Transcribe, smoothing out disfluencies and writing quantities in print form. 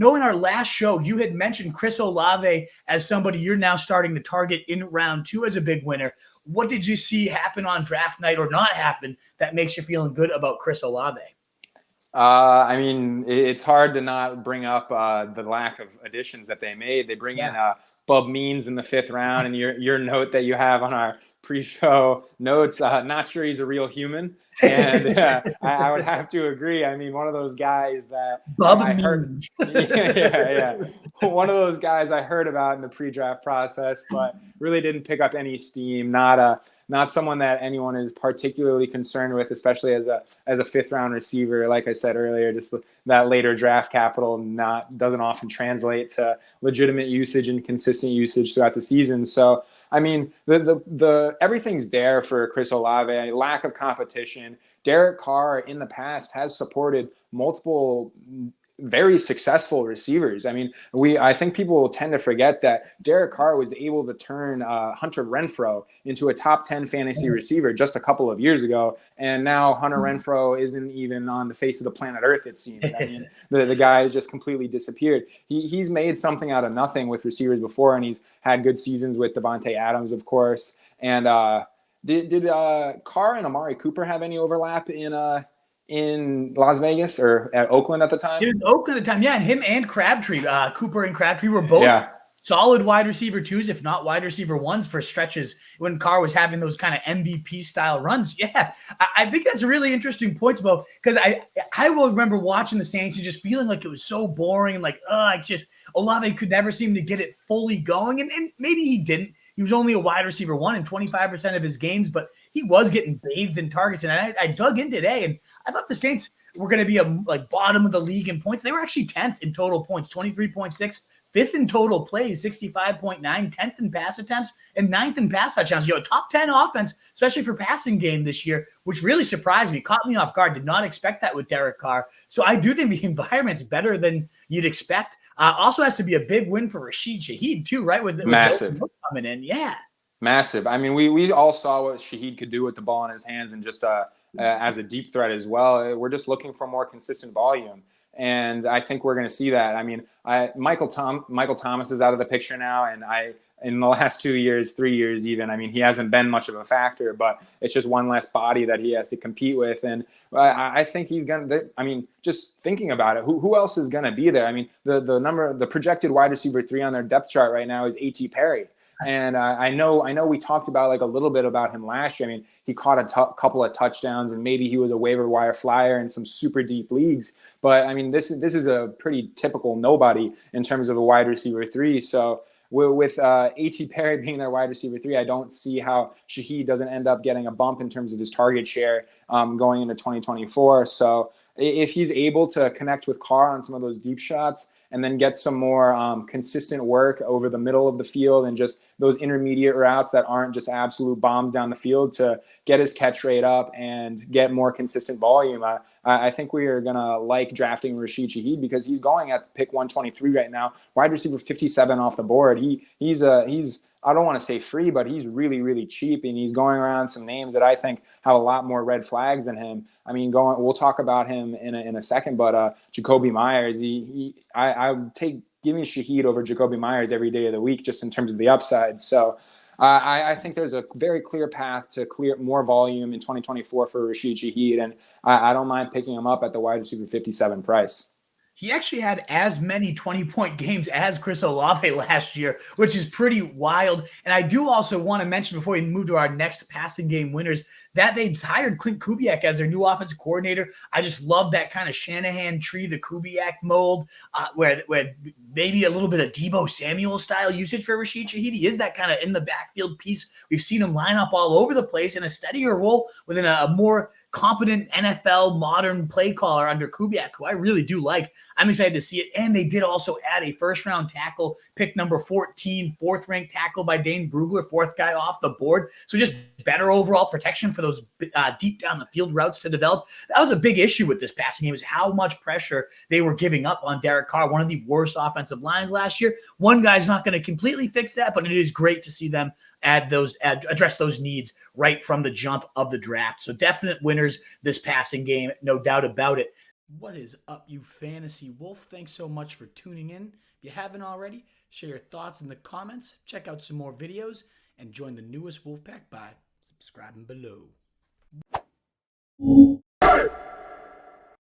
know in our last show, you had mentioned Chris Olave as somebody you're now starting to target in round 2 as a big winner. What did you see happen on draft night or not happen that makes you feeling good about Chris Olave? I mean, it's hard to not bring up the lack of additions that they made. They bring in Bub Means in the 5th round, and your note that you have on our pre-show notes, not sure he's a real human. And I would have to agree. I mean, one of those guys that I heard. Yeah. One of those guys I heard about in the pre-draft process, but really didn't pick up any steam. Not someone that anyone is particularly concerned with, especially as a 5th round receiver. Like I said earlier, just that later draft capital doesn't often translate to legitimate usage and consistent usage throughout the season. So, I mean, the everything's there for Chris Olave. A lack of competition. Derek Carr in the past has supported multiple very successful receivers. I mean, I think people will tend to forget that Derek Carr was able to turn Hunter Renfrow into a top 10 fantasy receiver just a couple of years ago. And now Hunter Renfrow isn't even on the face of the planet Earth, it seems. I mean, the guy has just completely disappeared. He's made something out of nothing with receivers before, and he's had good seasons with Devontae Adams, of course. And did Carr and Amari Cooper have any overlap in Las Vegas or at Oakland at the time? It was Oakland at the time, yeah. And him and Crabtree, Cooper and Crabtree were both solid wide receiver 2s, if not wide receiver 1s for stretches when Carr was having those kind of MVP style runs. Yeah, I think that's a really interesting point, Bo, because I will remember watching the Saints and just feeling like it was so boring and like, Olave could never seem to get it fully going. And maybe he didn't. He was only a wide receiver 1 in 25% of his games, but he was getting bathed in targets. And I dug in today, and I thought the Saints were going to be bottom of the league in points. They were actually 10th in total points, 23.6, 5th in total plays, 65.9, 10th in pass attempts, and 9th in pass touchdowns. Top 10 offense, especially for passing game this year, which really surprised me, caught me off guard. Did not expect that with Derek Carr. So I do think the environment's better than you'd expect. Also has to be a big win for Rashid Shaheed too, right? With massive coming in, yeah. Massive. I mean, we all saw what Shaheed could do with the ball in his hands and just as a deep threat as well. We're just looking for more consistent volume. And I think we're going to see that. I mean, Michael Thomas is out of the picture now. And in the last 2 years, 3 years even, I mean, he hasn't been much of a factor, but it's just one less body that he has to compete with. And I think he's going to, I mean, just thinking about it, who else is going to be there? I mean, the projected wide receiver 3 on their depth chart right now is A.T. Perry. And I know we talked about a little bit about him last year. I mean, he caught a couple of touchdowns, and maybe he was a waiver wire flyer in some super deep leagues. But I mean, this is a pretty typical nobody in terms of a wide receiver 3. So with A.T. Perry being their wide receiver 3, I don't see how Shaheed doesn't end up getting a bump in terms of his target share going into 2024. So if he's able to connect with Carr on some of those deep shots, and then get some more consistent work over the middle of the field and just those intermediate routes that aren't just absolute bombs down the field to get his catch rate up and get more consistent volume. I think we are going to like drafting Rashid Shaheed because he's going at pick 123 right now, wide receiver 57 off the board. He's I don't want to say free, but he's really, really cheap, and he's going around some names that I think have a lot more red flags than him. I mean, we'll talk about him in a second, but Jacoby Myers, I would give me Shaheed over Jacoby Myers every day of the week just in terms of the upside. So I think there's a very clear path to clear more volume in 2024 for Rashid Shaheed, and I don't mind picking him up at the wide receiver 57 price. He actually had as many 20-point games as Chris Olave last year, which is pretty wild. And I do also want to mention before we move to our next passing game winners that they hired Clint Kubiak as their new offensive coordinator. I just love that kind of Shanahan tree, the Kubiak mold, where maybe a little bit of Deebo Samuel style usage for Rashid Shaheed. He is that kind of in the backfield piece. We've seen him line up all over the place in a steadier role within a more competent NFL modern play caller under Kubiak, who I really do like. I'm excited to see it. And they did also add a first-round tackle, pick number 14, fourth-ranked tackle by Dane Brugler, fourth guy off the board. So just better overall protection for those deep down the field routes to develop. That was a big issue with this passing game, is how much pressure they were giving up on Derek Carr, one of the worst offensive lines last year. One guy's not going to completely fix that, but it is great to see them address those needs right from the jump of the draft. So definite winners this passing game, no doubt about it. What is up, you fantasy wolf? Thanks so much for tuning in. If you haven't already, share your thoughts in the comments, check out some more videos, and join the newest Wolfpack by subscribing below.